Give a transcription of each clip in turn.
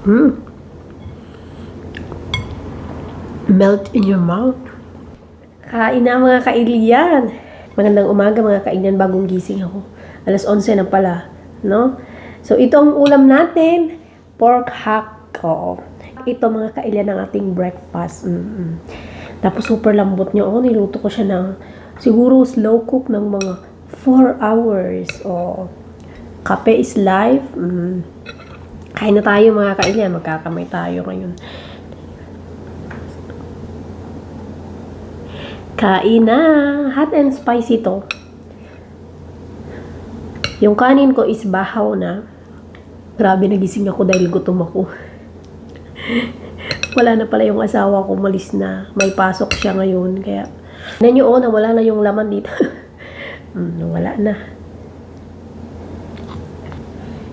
Mm. Melt in your mouth. Kain na mga kailian. Magandang umaga mga kailian, bagong gising ako. Alas 11 na pala, no? So itong ulam natin, pork hack. Oo. Ito mga kailian ang ating breakfast. Tapos super lambot niya. Niluto ko siya ng siguro slow cook ng mga 4 hours. Kape is life. Kain na tayo mga kailian. Magkakamay tayo ngayon. Kain na. Hot and spicy to. Yung kanin ko is bahaw na. Grabe, nagising ako dahil gutom ako. Wala na pala yung asawa ko. Malis na. May pasok siya ngayon. Kaya, wala na yung laman dito. Wala na.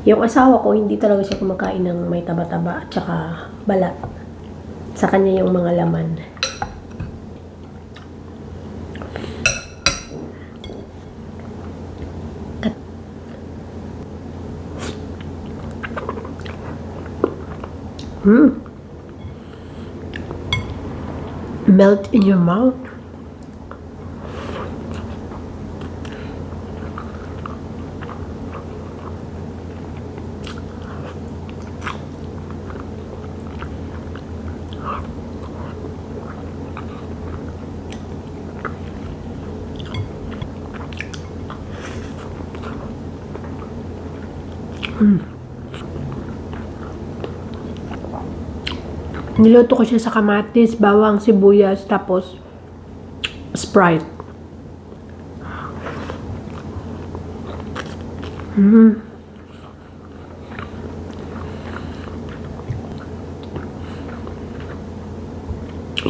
Yung asawa ko, hindi talaga siya kumakain ng may taba-taba at saka balat. Sa kanya yung mga laman. Melt in your mouth. Niluto ko siya sa kamatis, bawang, sibuyas, tapos Sprite.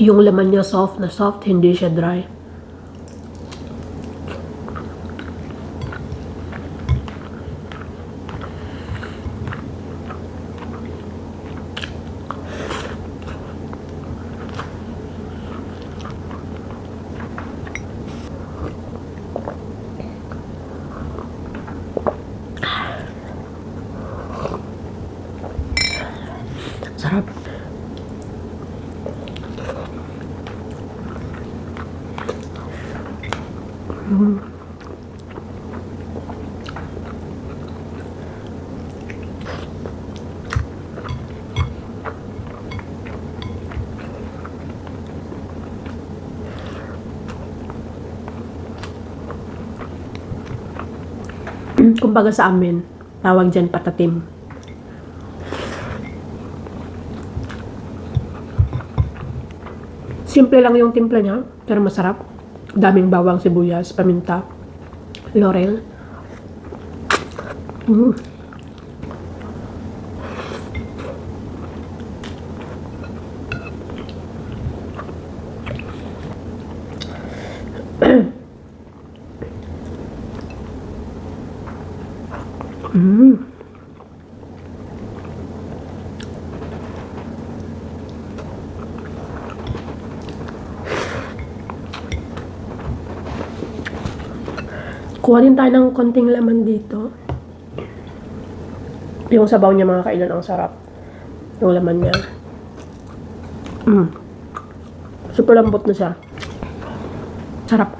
Yung laman niya soft na soft, hindi siya dry. Sarap. Kumbaga sa amin, tawag dyan patatim. Simple lang yung timpla niya, pero masarap. Daming bawang, sibuyas, paminta, laurel. Kuha din tayo ng konting laman dito. Yung sabaw niya mga kailan, ang sarap. Yung laman niya. Super lambot na siya. Sarap.